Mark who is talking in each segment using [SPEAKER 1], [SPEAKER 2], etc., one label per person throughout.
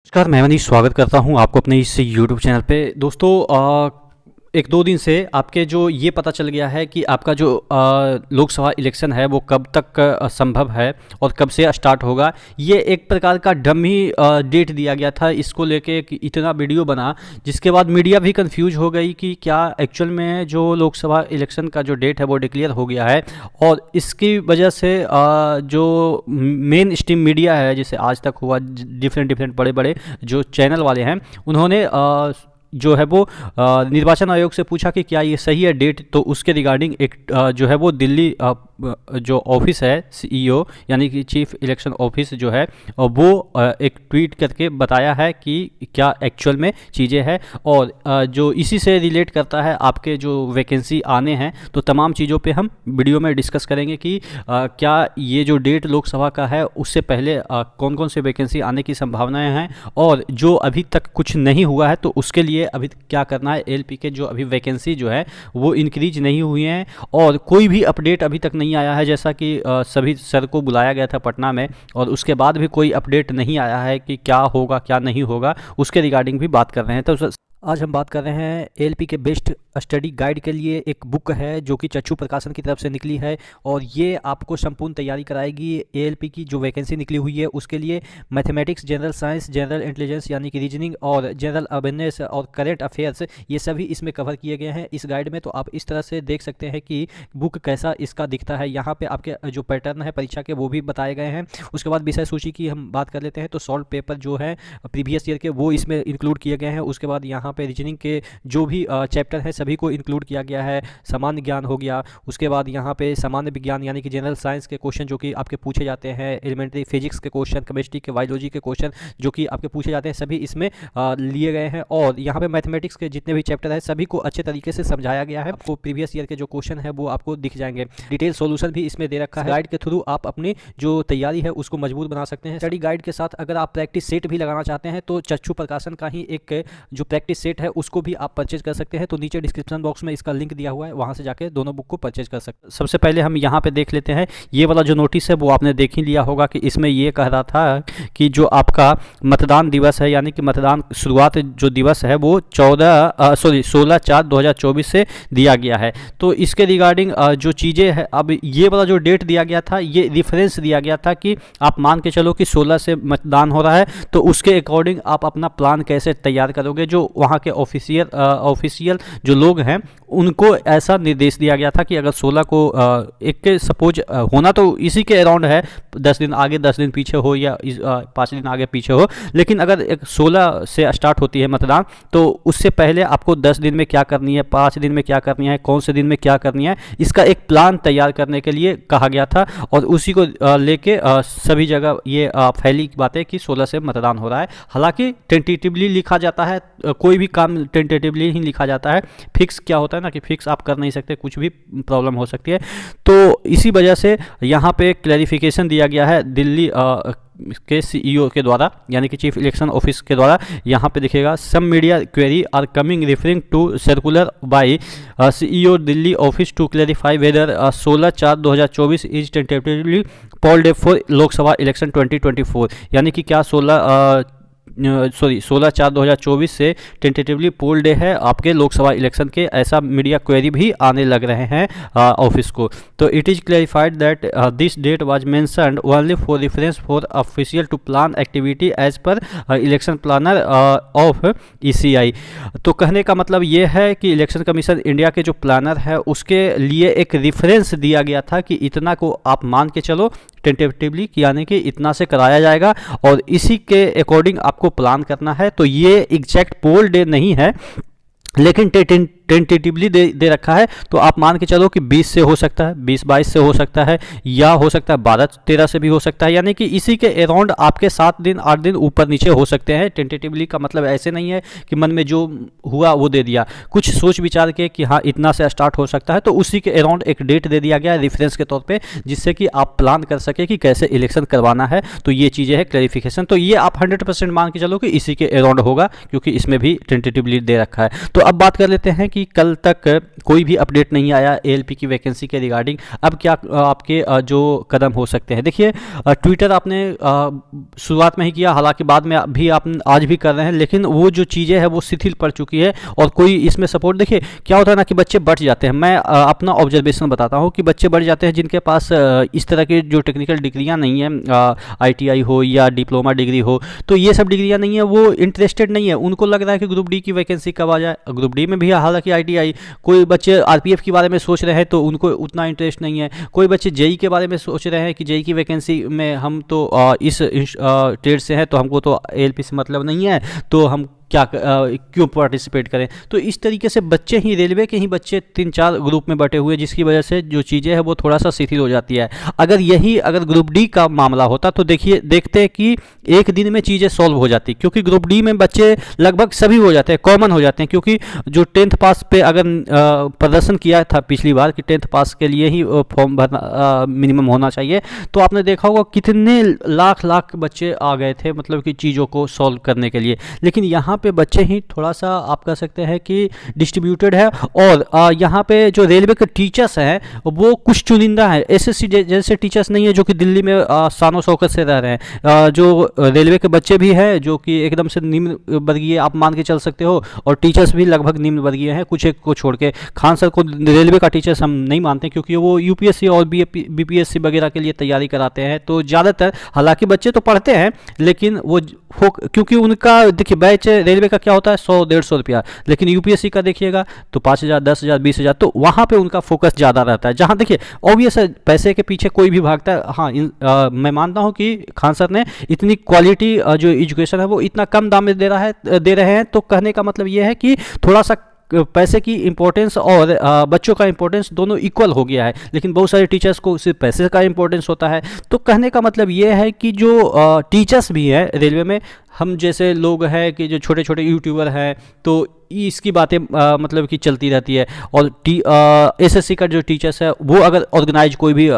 [SPEAKER 1] नमस्कार, मैं मनीष स्वागत करता हूं आपको अपने इस यूट्यूब चैनल पे। दोस्तों, एक दो दिन से आपके जो ये पता चल गया है कि आपका जो लोकसभा इलेक्शन है वो कब तक संभव है और कब से स्टार्ट होगा। ये एक प्रकार का डमी डेट दिया गया था, इसको लेके इतना वीडियो बना जिसके बाद मीडिया भी कंफ्यूज हो गई कि क्या एक्चुअल में जो लोकसभा इलेक्शन का जो डेट है वो डिक्लेयर हो गया है। और इसकी वजह से जो मेन स्ट्रीम मीडिया है, जैसे आज तक हुआ, डिफरेंट बड़े बड़े जो चैनल वाले हैं, उन्होंने जो है वो निर्वाचन आयोग से पूछा कि क्या ये सही है डेट। तो उसके रिगार्डिंग एक जो है वो दिल्ली जो ऑफिस है सीईओ यानी कि चीफ इलेक्शन ऑफिस जो है वो एक ट्वीट करके बताया है कि क्या एक्चुअल में चीज़ें हैं। और जो इसी से रिलेट करता है आपके जो वैकेंसी आने हैं, तो तमाम चीज़ों पे हम वीडियो में डिस्कस करेंगे कि क्या ये जो डेट लोकसभा का है उससे पहले कौन कौन से वैकेंसी आने की संभावनाएं हैं, और जो अभी तक कुछ नहीं हुआ है तो उसके लिए अभी क्या करना है। एलपी के जो अभी वैकेंसी जो है वो इंक्रीज नहीं हुई हैं और कोई भी अपडेट अभी तक नहीं आया है, जैसा कि सभी सर को बुलाया गया था पटना में और उसके बाद भी कोई अपडेट नहीं आया है कि क्या होगा क्या नहीं होगा। उसके रिगार्डिंग भी बात कर रहे हैं। तो आज हम बात कर रहे हैं एलपी के बेस्ट स्टडी गाइड के लिए। एक बुक है जो कि चक्षु प्रकाशन की तरफ से निकली है और ये आपको संपूर्ण तैयारी कराएगी। एएलपी की जो वैकेंसी निकली हुई है उसके लिए mathematics, general science, general intelligence यानी कि रीजनिंग और जनरल अवेयरनेस और करेंट अफेयर्स, ये सभी इसमें कवर किए गए हैं इस गाइड में। तो आप इस तरह से देख सकते हैं कि बुक कैसा इसका दिखता है। यहाँ पे आपके जो पैटर्न है परीक्षा के वो भी बताए गए हैं। उसके बाद विषय सूची की हम बात कर लेते हैं तो सॉल्व पेपर जो है प्रीवियस ईयर के वो इसमें इंक्लूड किए गए हैं। उसके बाद यहाँ पे रीजनिंग के जो भी चैप्टर है सभी को इंक्लूड किया गया है। सामान्य ज्ञान हो गया, उसके बाद यहाँ पे सामान्य विज्ञान यानी कि जनरल साइंस के क्वेश्चन जो कि आपके पूछे जाते हैं, एलिमेंट्री फिजिक्स के क्वेश्चन, केमिस्ट्री के, बायोलॉजी के क्वेश्चन जो कि आपके पूछे जाते हैं, सभी इसमें लिए गए हैं। और यहाँ पे मैथमेटिक्स के जितने भी चैप्टर है सभी को अच्छे तरीके से समझाया गया है। आपको प्रीवियस ईयर के जो क्वेश्चन है वो आपको दिख जाएंगे। डिटेल सोल्यूशन भी इसमें दे रखा है। गाइड के थ्रू आप अपनी जो तैयारी है उसको मजबूत बना सकते हैं। स्टडी गाइड के साथ अगर आप प्रैक्टिस सेट भी लगाना चाहते हैं तो चक्षु प्रकाशन का ही एक जो प्रैक्टिस सेट है उसको भी आप परचेज कर सकते हैं। तो नीचे डिस्क्रिप्शन बॉक्स में इसका लिंक दिया हुआ है, वहां से जाके दोनों बुक को परचेज कर सकते हैं। सबसे पहले हम यहाँ पे देख लेते हैं ये वाला जो नोटिस है वो आपने देख ही लिया होगा कि इसमें ये कह रहा था कि जो आपका मतदान दिवस है यानी कि मतदान शुरुआत जो दिवस है वो 16/4/2024 से दिया गया है। तो इसके रिगार्डिंग जो चीज़ें हैं, अब ये वाला जो डेट दिया गया था ये रिफरेंस दिया गया था कि आप मान के चलो कि 16 से मतदान हो रहा है, तो उसके अकॉर्डिंग आप अपना प्लान कैसे तैयार करोगे। जो वहाँ के ऑफिशियल जो लोग हैं उनको ऐसा निर्देश दिया गया था कि अगर 16 को एक सपोज होना तो इसी के अराउंड है, 10 दिन आगे 10 दिन पीछे हो या 5 दिन आगे पीछे हो, लेकिन अगर 16 से स्टार्ट होती है मतदान तो उससे पहले आपको 10 दिन में क्या करनी है, 5 दिन में क्या करनी है, कौन से दिन में क्या करनी है, इसका एक प्लान तैयार करने के लिए कहा गया था। और उसी को लेके सभी जगह ये फैली बात है कि 16 से मतदान हो रहा है। हालांकि टेंटेटिवली लिखा जाता है, कोई भी काम टेंटेटिवली ही लिखा जाता है। फिक्स क्या होता है ना कि फिक्स आप कर नहीं सकते, कुछ भी प्रॉब्लम हो सकती है। तो इसी वजह से यहाँ पे क्लैरिफिकेशन दिया गया है दिल्ली के सीईओ के द्वारा यानी कि चीफ इलेक्शन ऑफिस के द्वारा। यहाँ पे दिखेगा some media query are coming referring to circular by CEO Delhi office to clarify whether 16/4/2024 is tentatively poll day for Lok Sabha election 2024, यानी कि क्या 16/4/2024 से टेंटेटिवली पोल डे है आपके लोकसभा इलेक्शन के, ऐसा मीडिया क्वेरी भी आने लग रहे हैं ऑफिस को। तो it is clarified that this date was mentioned only for reference for official to plan activity as per election planner of ECI. तो कहने का मतलब ये है कि इलेक्शन कमीशन इंडिया के जो प्लानर है उसके लिए एक रेफरेंस दिया गया था कि इतना को आप मान के चलो टेंटेटिवली यानी कि इतना से कराया जाएगा और इसी के अकॉर्डिंग आपको प्लान करना है। तो ये एग्जैक्ट पोल डे नहीं है लेकिन टेंटेटिवली दे रखा है। तो आप मान के चलो कि 20 से हो सकता है, 20-22 से हो सकता है, या हो सकता है 12-13 से भी हो सकता है, यानी कि इसी के अराउंड आपके 7 दिन 8 दिन ऊपर नीचे हो सकते हैं। टेंटेटिवली का मतलब ऐसे नहीं है कि मन में जो हुआ वो दे दिया, कुछ सोच विचार के कि हाँ इतना से स्टार्ट हो सकता है, तो उसी के अराउंड एक डेट दे दिया गया है रेफरेंस के तौर पर, जिससे कि आप प्लान कर सके कि कैसे इलेक्शन करवाना है। तो ये चीज़ें हैं क्लैरिफिकेशन। तो ये आप 100% मान के चलो कि इसी के अराउंड होगा क्योंकि इसमें भी टेंटेटिवली दे रखा है। तो अब बात कर लेते हैं कि कि कल तक कोई भी अपडेट नहीं आया एएलपी की वैकेंसी के रिगार्डिंग। अब क्या आपके जो कदम हो सकते हैं, देखिए ट्विटर आपने शुरुआत में ही किया, हालांकि बाद में भी आप आज भी कर रहे हैं, लेकिन वो जो चीज़ें हैं वो शिथिल पड़ चुकी है और कोई इसमें सपोर्ट, देखिए क्या होता है ना कि बच्चे बढ़ जाते हैं। मैं अपना ऑब्जर्वेशन बताता हूँ कि बच्चे बढ़ जाते हैं जिनके पास इस तरह की जो टेक्निकल डिग्रियाँ नहीं हैं, आईटीआई हो या डिप्लोमा डिग्री हो, तो ये सब डिग्रियाँ नहीं है, वो इंटरेस्टेड नहीं है। उनको लग रहा है कि ग्रुप डी की वैकेंसी कब आ जाए। ग्रुप डी में भी हालांकि आईटीआई, कोई बच्चे आरपीएफ के बारे में सोच रहे हैं तो उनको उतना इंटरेस्ट नहीं है। कोई बच्चे जेई के बारे में सोच रहे हैं कि जेई की वैकेंसी में हम तो इस ट्रेड से हैं तो हमको तो एएलपी से मतलब नहीं है, तो हम क्या क्यों पार्टिसिपेट करें। तो इस तरीके से बच्चे ही, रेलवे के ही बच्चे 3-4 ग्रुप में बटे हुए, जिसकी वजह से जो चीज़ें हैं वो थोड़ा सा शिथिल हो जाती है। अगर ग्रुप डी का मामला होता तो देखते हैं कि एक दिन में चीज़ें सॉल्व हो जाती, क्योंकि ग्रुप डी में बच्चे लगभग सभी हो जाते हैं, कॉमन हो जाते हैं। क्योंकि जो 10th पास पे अगर प्रदर्शन किया था पिछली बार कि 10th पास के लिए ही फॉर्म भरना मिनिमम होना चाहिए, तो आपने देखा होगा कितने लाख बच्चे आ गए थे, मतलब कि चीज़ों को सॉल्व करने के लिए। लेकिन यहाँ पे बच्चे ही थोड़ा सा आप कह सकते हैं कि डिस्ट्रीब्यूटेड है। और यहाँ पे जो रेलवे के टीचर्स हैं वो कुछ चुनिंदा है, एसएससी जैसे टीचर्स नहीं है जो कि दिल्ली में शानो शौकत से रह रहे हैं। जो रेलवे के बच्चे भी हैं जो कि एकदम से निम्न वर्गीय आप मान के चल सकते हो, और टीचर्स भी लगभग निम्न वर्गीय हैं, कुछ एक को छोड़ के। खान सर को रेलवे का टीचर्स हम नहीं मानते, क्योंकि वो यूपीएससी और बीपीएससी वगैरह के लिए तैयारी कराते हैं। तो ज़्यादातर, हालांकि बच्चे तो पढ़ते हैं, लेकिन वो क्योंकि उनका देखिए बैच रेलवे का क्या होता है 100-150 रुपया, लेकिन यूपीएससी का देखिएगा तो 5,000, 10,000, 20,000, तो वहाँ पे उनका फोकस ज़्यादा रहता है। जहाँ देखिए ऑब्वियस है पैसे के पीछे कोई भी भागता है। हाँ, मैं मानता हूँ कि खान सर ने इतनी क्वालिटी जो एजुकेशन है वो इतना कम दाम में दे रहे हैं, तो कहने का मतलब ये है कि थोड़ा सा पैसे की इंपॉर्टेंस और बच्चों का इंपॉर्टेंस दोनों इक्वल हो गया है। लेकिन बहुत सारे टीचर्स को सिर्फ पैसे का इंपॉर्टेंस होता है। तो कहने का मतलब ये है कि जो टीचर्स भी हैं रेलवे में, हम जैसे लोग हैं कि जो छोटे छोटे यूट्यूबर हैं, तो इसकी बातें मतलब कि चलती रहती है। और एसएससी का जो टीचर्स है वो अगर ऑर्गेनाइज कोई भी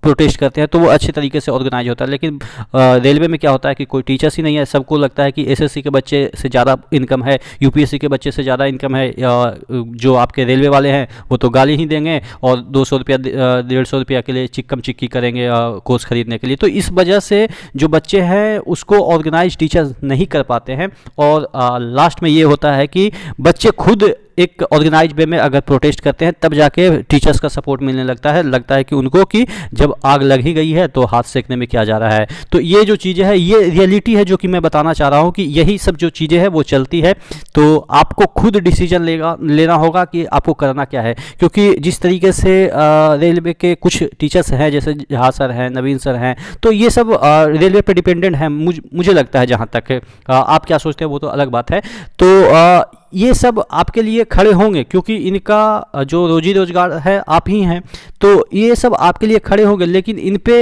[SPEAKER 1] प्रोटेस्ट करते हैं तो वो अच्छे तरीके से ऑर्गेनाइज होता है। लेकिन रेलवे में क्या होता है कि कोई टीचर्स ही नहीं है, सबको लगता है कि एसएससी के बच्चे से ज़्यादा इनकम है, यूपीएससी के बच्चे से ज़्यादा इनकम है, जो आपके रेलवे वाले हैं वो तो गाली ही देंगे और 200 रुपया 150 रुपया के लिए चिक्कम चिक्की करेंगे कोर्स खरीदने के लिए। तो इस वजह से जो बच्चे हैं उसको ऑर्गेनाइज टीचर्स नहीं कर पाते हैं, और लास्ट में ये होता है कि बच्चे खुद एक ऑर्गेनाइज वे में अगर प्रोटेस्ट करते हैं तब जाके टीचर्स का सपोर्ट मिलने लगता है कि उनको कि जब आग लग ही गई है तो हाथ सेकने में क्या जा रहा है। तो ये जो चीज़ें हैं ये रियलिटी है जो कि मैं बताना चाह रहा हूँ कि यही सब जो चीज़ें हैं वो चलती है। तो आपको खुद डिसीजन लेना होगा कि आपको करना क्या है, क्योंकि जिस तरीके से रेलवे के कुछ टीचर्स हैं जैसे झा सर हैं, नवीन सर हैं, तो ये सब रेलवे पे डिपेंडेंट हैं मुझे लगता है। जहाँ तक आप क्या सोचते हैं वो तो अलग बात है। तो ये सब आपके लिए खड़े होंगे, क्योंकि इनका जो रोजी रोजगार है आप ही हैं, तो ये सब आपके लिए खड़े होंगे। लेकिन इन पे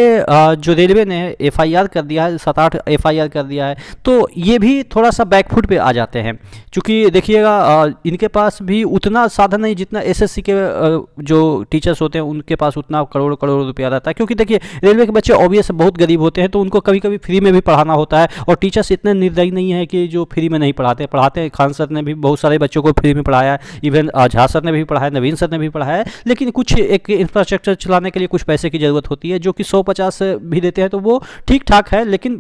[SPEAKER 1] जो रेलवे ने एफआईआर कर दिया है, 7-8 एफआईआर कर दिया है, तो ये भी थोड़ा सा बैकफुट पे आ जाते हैं। क्योंकि देखिएगा इनके पास भी उतना साधन नहीं जितना एसएससी के जो टीचर्स होते हैं उनके पास उतना करोड़ रुपया रहता है। क्योंकि देखिए रेलवे के बच्चे ऑब्वियस बहुत गरीब होते हैं, तो उनको कभी कभी फ्री में भी पढ़ाना होता है, और टीचर्स इतने निर्दयी नहीं है कि जो फ्री में नहीं पढ़ाते हैं। खान सर ने भी बहुत सारे बच्चों को फ्री में पढ़ाया, इवन झा सर ने भी पढ़ाया, नवीन सर ने भी पढ़ाया। लेकिन कुछ एक इंफ्रास्ट्रक्चर चलाने के लिए कुछ पैसे की ज़रूरत होती है, जो कि 100-50 भी देते हैं तो वो ठीक ठाक है, लेकिन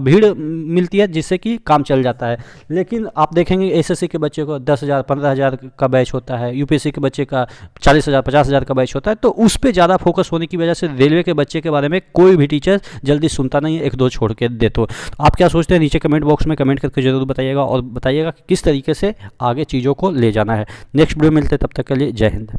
[SPEAKER 1] भीड़ मिलती है जिससे कि काम चल जाता है। लेकिन आप देखेंगे एसएससी के बच्चे को 10,000 15,000 का बैच होता है, यूपीएससी के बच्चे का 40,000 50,000 का बैच होता है। तो उस पर ज़्यादा फोकस होने की वजह से रेलवे के बच्चे के बारे में कोई भी टीचर जल्दी सुनता नहीं है, 1-2 छोड़ के दे। तो आप क्या सोचते हैं नीचे कमेंट बॉक्स में कमेंट करके जरूर बताइएगा, और बताइएगा कि किस तरीके से आगे चीज़ों को ले जाना है। नेक्स्ट वीडियो मिलते हैं, तब तक के लिए जय हिंद।